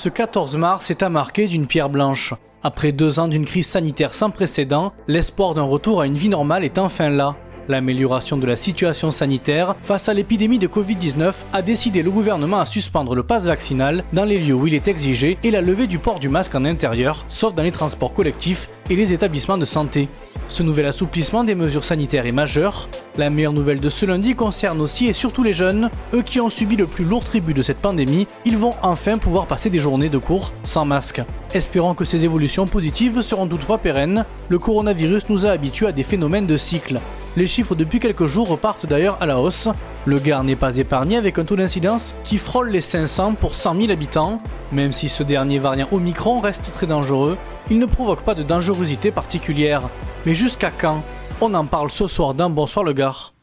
Ce 14 mars est à marquer d'une pierre blanche. Après 2 ans d'une crise sanitaire sans précédent, l'espoir d'un retour à une vie normale est enfin là. L'amélioration de la situation sanitaire face à l'épidémie de Covid-19 a décidé le gouvernement à suspendre le pass vaccinal dans les lieux où il est exigé et la levée du port du masque en intérieur, sauf dans les transports collectifs et les établissements de santé. Ce nouvel assouplissement des mesures sanitaires est majeur. La meilleure nouvelle de ce lundi concerne aussi et surtout les jeunes. Eux qui ont subi le plus lourd tribut de cette pandémie, ils vont enfin pouvoir passer des journées de cours sans masque. Espérons que ces évolutions positives seront toutefois pérennes. Le coronavirus nous a habitués à des phénomènes de cycle. Les chiffres depuis quelques jours repartent d'ailleurs à la hausse. Le Gard n'est pas épargné avec un taux d'incidence qui frôle les 500 pour 100 000 habitants. Même si ce dernier variant Omicron reste très dangereux, il ne provoque pas de dangerosité particulière. Mais jusqu'à quand ? On en parle ce soir dans Bonsoir le Gard.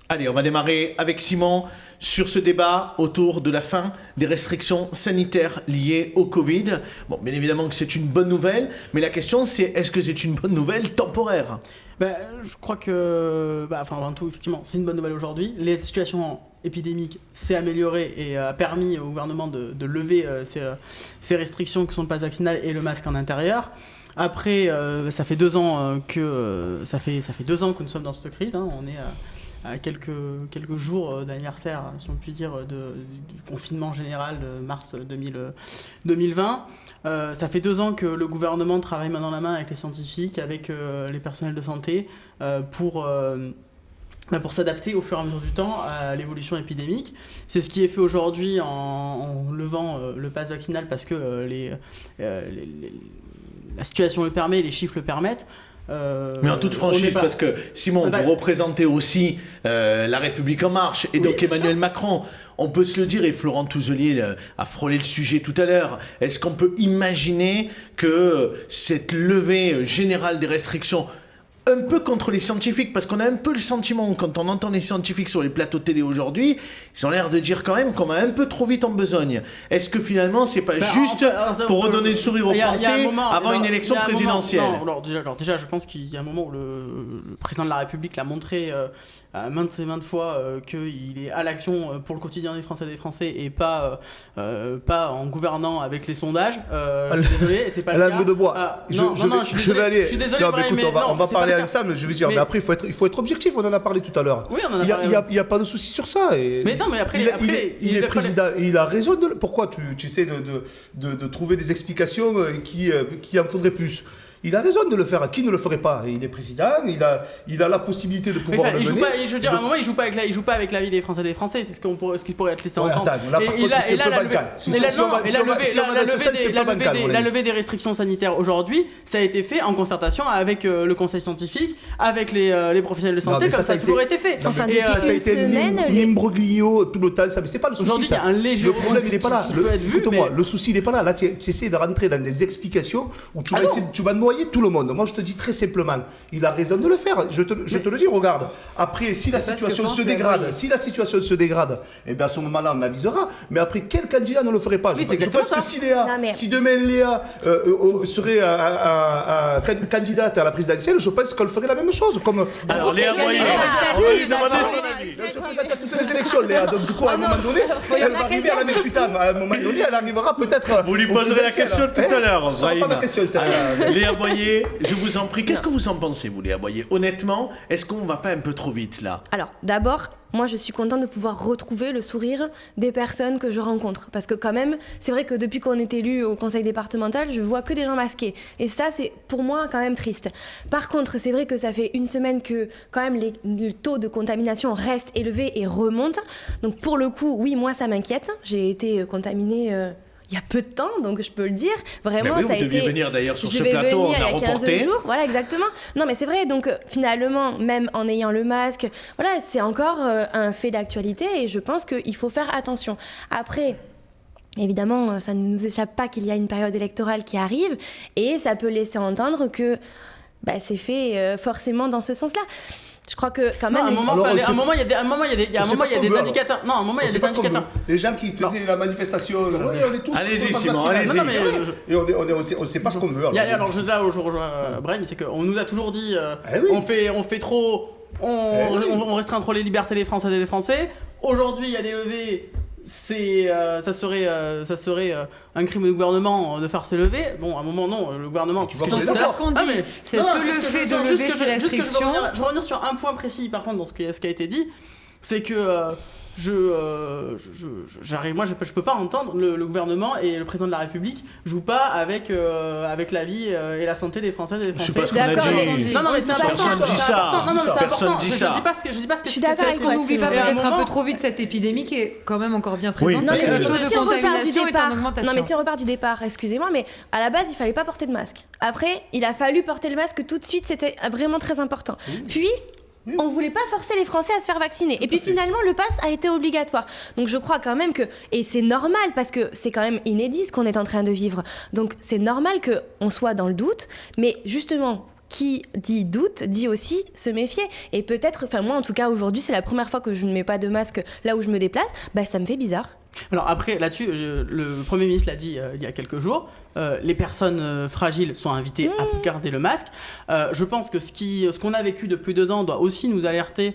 Allez, on va démarrer avec Simon sur ce débat autour de la fin des restrictions sanitaires liées au Covid. Bon, bien évidemment que c'est une bonne nouvelle, mais la question c'est est-ce que c'est une bonne nouvelle temporaire ? Je crois que, avant tout, effectivement, c'est une bonne nouvelle aujourd'hui. La situation épidémique s'est améliorée et a permis au gouvernement de lever ces restrictions que sont le pass vaccinal et le masque en intérieur. Après, ça fait 2 ans que nous sommes dans cette crise. On est à quelques jours d'anniversaire, si on peut dire, du confinement général de mars 2020. Ça fait 2 ans que le gouvernement travaille main dans la main avec les scientifiques, avec les personnels de santé, pour s'adapter au fur et à mesure du temps à l'évolution épidémique. C'est ce qui est fait aujourd'hui en levant le pass vaccinal parce que la situation le permet, les chiffres le permettent. Mais en toute franchise, parce que Simon, vous représentez aussi La République En Marche et donc Emmanuel Macron. On peut se le dire, et Florent Touzelier a frôlé le sujet tout à l'heure, est-ce qu'on peut imaginer que cette levée générale des restrictions, un peu contre les scientifiques, parce qu'on a un peu le sentiment, quand on entend les scientifiques sur les plateaux télé aujourd'hui, ils ont l'air de dire quand même qu'on va un peu trop vite en besogne. Est-ce que finalement, c'est pas juste pour redonner le sourire aux Français avant une élection présidentielle ? Déjà, je pense qu'il y a un moment où le président de la République l'a montré maintes fois qu'il est à l'action pour le quotidien des Français et des Français et pas en gouvernant avec les sondages. Je suis désolé, c'est pas le cas. de bois. Je vais aller. Je suis désolé, non, mais écoute, on va parler ensemble. Je veux dire, mais après, il faut être objectif. On en a parlé tout à l'heure. Oui, on en a parlé. Il y a pas de souci sur ça. Mais non, mais après, il est président. Il a raison. Pourquoi tu essaies de trouver des explications qui en faudrait plus? Il a raison de le faire. Qui ne le ferait pas? Il est président, il a la possibilité de pouvoir le mener. Je veux dire, à un moment, il joue pas avec la vie des Français et des Français. C'est ce qui pourrait être laissé entendre. La levée des restrictions sanitaires aujourd'hui, ça a été fait en concertation avec le Conseil scientifique, avec les professionnels de santé, comme ça a toujours été fait. Ça a été un imbroglio tout le temps. Mais c'est pas le souci. Aujourd'hui, il y a un léger le problème, il n'est pas là. Écoute-moi, le souci, il n'est pas là. Là, tu essaies de rentrer dans des explications où tu vas noyer tout le monde. Moi, je te dis très simplement, il a raison de le faire. Je te le dis, regarde. Après, si la situation se dégrade, eh bien à ce moment-là, on avisera. Mais après, quel candidat ne le ferait pas? Je pense que si demain Léa serait candidate à la présidentielle, je pense qu'elle ferait la même chose. Alors, Léa Boyer, elle se présente à toutes les élections, Léa. Donc, du coup, à un moment donné, elle va arriver à la 28 ans. À un moment donné, elle arrivera peut-être. Vous lui poserez la question tout à l'heure. Ce n'est pas ma question, celle-là. Léa Boyer, je vous en prie, qu'est-ce que vous en pensez, vous, Léa Boyer? Honnêtement, est-ce qu'on va pas un peu trop vite, là? Alors, d'abord, moi, je suis contente de pouvoir retrouver le sourire des personnes que je rencontre. Parce que quand même, c'est vrai que depuis qu'on est élu au conseil départemental, je vois que des gens masqués. Et ça, c'est pour moi quand même triste. Par contre, c'est vrai que ça fait 1 semaine que quand même le taux de contamination reste élevé et remonte. Donc pour le coup, oui, moi, ça m'inquiète. J'ai été contaminée... il y a peu de temps, donc je peux le dire. Vraiment, ça a été... Vous deviez venir d'ailleurs sur ce plateau, on a reporté. Il y a 15 jours, voilà, exactement. Non, mais c'est vrai, donc finalement, même en ayant le masque, voilà, c'est encore un fait d'actualité et je pense qu'il faut faire attention. Après... Évidemment, ça ne nous échappe pas qu'il y a une période électorale qui arrive et ça peut laisser entendre que c'est fait forcément dans ce sens-là. Je crois que quand même. À un moment, il y a des indicateurs. Non, à un moment, il y a des indicateurs. Les gens qui faisaient la manifestation. On est tous. Allez-y, Simon, allez-y. Et on sait pas ce qu'on veut. Alors, là où je rejoins Brahim, c'est qu'on nous a toujours dit on fait trop. On restreint trop les libertés des Français et des Français. Aujourd'hui, il y a des levées. ça serait un crime du gouvernement de faire se lever. Bon, à un moment, non, le gouvernement... Tu vois c'est que C'est pas ce qu'on dit. C'est ce que le fait de lever ces restrictions... Je vais revenir sur un point précis, par contre, dans ce qui a été dit, c'est que... moi je peux pas entendre le gouvernement et le président de la République jouent pas avec la vie et la santé des Françaises et des Français. Je sais pas ce qu'on a dit. Non mais c'est important. Personne dit ça. Non mais c'est Personne important. dit Je ça. dis pas ce que Je suis d'accord c'est. avec Est-ce qu'on n'oublie pas Et à un peut-être un moment- peu trop vite cette épidémie qui est quand même encore bien Oui. présente Non, et mais que le si, taux de si on repart du contamination est en départ, augmentation. non mais si on repart du départ, excusez-moi, mais à la base il fallait pas porter de masque. Après, il a fallu porter le masque tout de suite, c'était vraiment très important. Puis on voulait pas forcer les Français à se faire vacciner. Et puis finalement, le pass a été obligatoire. Donc je crois quand même que, et c'est normal parce que c'est quand même inédit ce qu'on est en train de vivre. Donc c'est normal qu'on soit dans le doute, mais justement, qui dit doute dit aussi se méfier. Et peut-être, enfin moi en tout cas aujourd'hui, c'est la première fois que je ne mets pas de masque là où je me déplace, bah ça me fait bizarre. Alors après, là-dessus, le Premier ministre l'a dit il y a quelques jours, les personnes fragiles sont invitées à garder le masque. Je pense que ce qu'on a vécu depuis 2 ans doit aussi nous alerter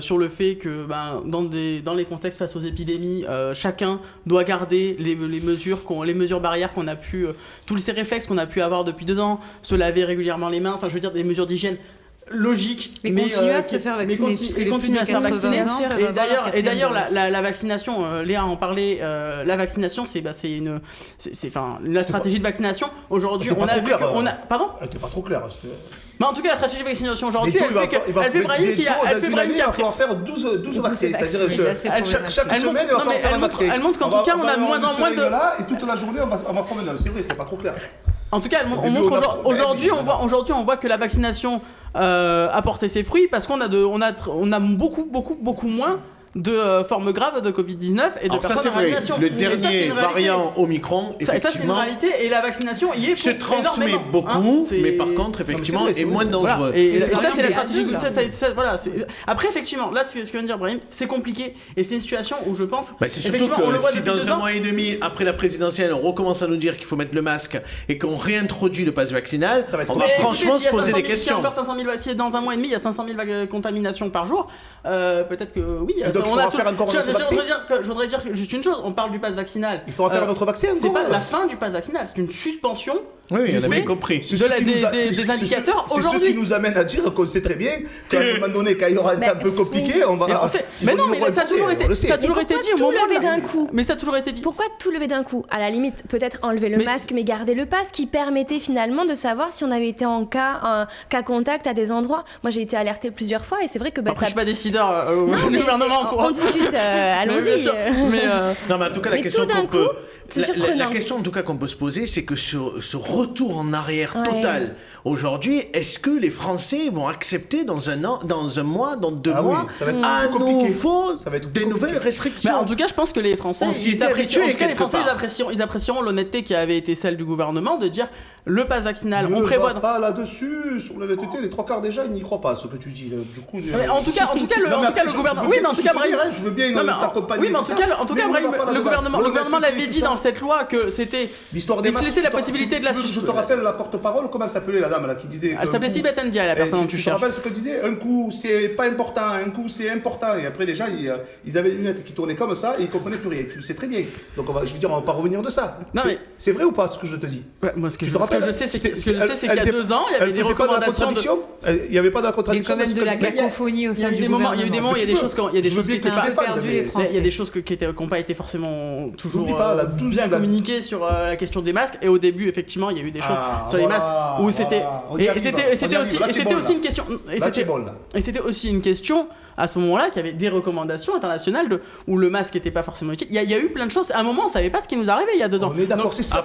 sur le fait que dans les contextes face aux épidémies, chacun doit garder les mesures barrières qu'on a pu, tous ces réflexes qu'on a pu avoir depuis 2 ans, se laver régulièrement les mains, enfin je veux dire des mesures d'hygiène logique, mais continuer à se faire vacciner, puisque les plus de 80 ans et d'ailleurs la vaccination, Léa en parlait, la vaccination c'est la stratégie de vaccination aujourd'hui on a vu que pardon, elle était pas trop claire. mais en tout cas la stratégie de vaccination aujourd'hui elle fait Brahim qui a il va falloir faire 12 vaccins, c'est-à-dire chaque semaine il va falloir faire un vaccin. Elle montre qu'en tout cas on a moins en moins de et toute la journée on va promener, c'est vrai, c'était pas trop clair. En tout cas, on montre aujourd'hui on voit que la vaccination a porté ses fruits parce qu'on a beaucoup moins de formes graves de Covid-19 et de personnes en réanimation. Le dernier variant Omicron, effectivement, ça c'est une réalité et la vaccination y est se transmet beaucoup, mais par contre effectivement est moins dangereux. Voilà. Et ça c'est la stratégie. Voilà. Après effectivement, là ce que vient de dire Brahim, c'est compliqué et c'est une situation où je pense. C'est surtout que si dans un mois et demi après la présidentielle on recommence à nous dire qu'il faut mettre le masque et qu'on réintroduit le pass vaccinal, on va franchement se poser des questions. Si dans un mois et demi il y a 500 000 contaminations par jour, peut-être que oui. Il faudra faire encore un autre vaccin. Je voudrais dire juste une chose, on parle du pass vaccinal. Il faudra faire un autre vaccin encore. C'est pas la fin du pass vaccinal, c'est une suspension. Oui, on avait compris. Des indicateurs aujourd'hui. C'est ce qui nous amène à dire qu'on sait très bien qu'à un moment donné, quand il y aura un temps un peu compliqué, on va. Mais non, mais ça a toujours été dit au moment lever d'un coup. Mais ça a toujours été dit. Pourquoi tout lever d'un coup ? À la limite, peut-être enlever le masque, mais garder le pass qui permettait finalement de savoir si on avait été en cas contact à des endroits. Moi, j'ai été alertée plusieurs fois et c'est vrai que. Après, je suis pas décideur au gouvernement. On discute, allons-y. Non, mais en tout cas, la question tout d'un coup, c'est surprenant. La question en tout cas qu'on peut se poser, c'est que ce retour en arrière total aujourd'hui, est-ce que les Français vont accepter dans un mois, dans 2 mois, à nouveau des nouvelles restrictions? En tout cas, je pense que les Français, ils apprécieront l'honnêteté qui avait été celle du gouvernement de dire le pass vaccinal, on prévoit. Pas là-dessus sur l'honnêteté, les 3 quarts déjà, ils n'y croient pas à ce que tu dis. Du coup, en tout cas, le gouvernement. Oui, mais en tout cas, je veux bien t'accompagner. Oui, mais en tout cas, le gouvernement l'avait dit dans cette loi que c'était. L'histoire des masques. Laisser la possibilité de la Je te rappelle la porte-parole, comment elle s'appelait la dame là qui disait. Elle s'appelait Sibeth Ndiaye, la personne dont tu cherches. te rappelles ce que disait? Un coup c'est pas important, un coup c'est important. Et après les gens ils avaient les lunettes qui tournaient comme ça et ils comprenaient plus rien. Tu le sais très bien. Donc je veux dire, on va pas revenir de ça. C'est vrai ou pas ce que je te dis? Moi ce que je sais c'est qu'il y a 2 ans, il y avait des recommandations. Il n'y avait pas de la contradiction. Il y a quand même de la cacophonie au sein du gouvernement. Il y a eu des moments, il y a des choses qui il y a des choses qui n'ont pas été forcément toujours bien communiquées sur la question des masques. Et au début, effectivement, il y a eu des choses sur les masques où c'était. Et c'était aussi une question. Et c'était aussi une question à ce moment-là qu'il y avait des recommandations internationales où le masque n'était pas forcément utile. Il y a eu plein de choses. À un moment, on ne savait pas ce qui nous arrivait il y a 2 ans. On est d'accord, c'est ça.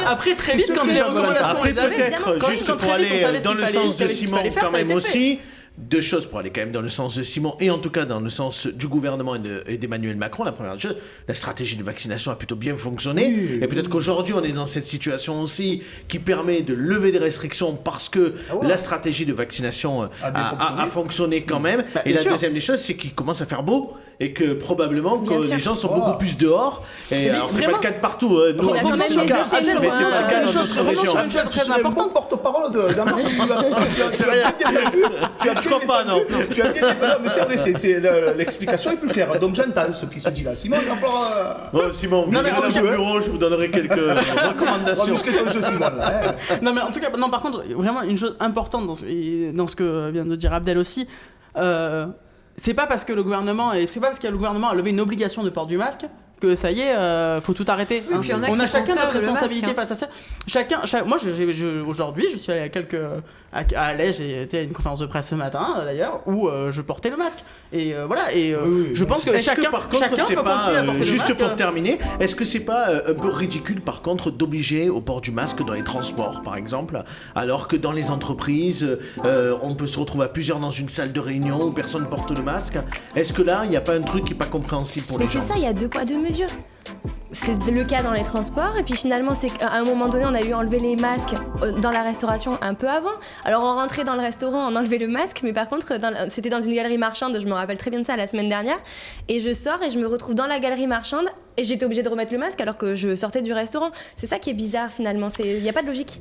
Après, très vite, quand les recommandations les avaient, juste pour aller dans le sens de Simon quand même aussi. 2 choses pour aller quand même dans le sens de Simon et en tout cas dans le sens du gouvernement et d'Emmanuel Macron. La première chose, la stratégie de vaccination a plutôt bien fonctionné et peut-être qu'aujourd'hui on est dans cette situation aussi qui permet de lever des restrictions parce que la stratégie de vaccination a fonctionné quand même. Et la deuxième des choses, c'est qu'il commence à faire beau et que probablement que les gens sont beaucoup plus dehors. Et alors c'est pas le cas de partout. Nous, Mais c'est le cas, mais c'est pas le cas dans d'autres régions. Une chose très Un bon importante. porte-parole d'un marché. Tu as bien défendu, mais c'est vrai, l'explication est plus claire. Donc j'entends ce qui se dit là. Simon, il va falloir. Bon, Simon, vous serez dans mon bureau, je vous donnerai quelques recommandations. Non mais en tout cas, non par contre, vraiment une chose importante dans ce que vient de dire Abdel aussi, c'est pas parce que le gouvernement a levé une obligation de port du masque que ça y est, faut tout arrêter. Oui, puis on a chacun notre conservent le responsabilité masque, face à ça. Moi, aujourd'hui, je suis allé à Alais, j'ai été à une conférence de presse ce matin, d'ailleurs, où je portais le masque. Et voilà. Et je pense que chacun par contre, peut c'est pas, continuer à porter le juste masque. pour terminer, est-ce que c'est pas un peu ridicule, par contre, d'obliger au port du masque dans les transports, par exemple, alors que dans les entreprises, on peut se retrouver à plusieurs dans une salle de réunion où personne porte le masque. Est-ce que là, il n'y a pas un truc qui n'est pas compréhensible pour les gens? Mais c'est ça, il y a 2 poids 2 mesures. C'est le cas dans les transports, et puis finalement, c'est qu'à un moment donné, on a eu enlevé les masques dans la restauration un peu avant. Alors on rentrait dans le restaurant, on enlevait le masque, mais par contre, c'était dans une galerie marchande, je me rappelle très bien de ça la semaine dernière, et je sors et je me retrouve dans la galerie marchande, et j'étais obligée de remettre le masque alors que je sortais du restaurant. C'est ça qui est bizarre finalement, il n'y a pas de logique.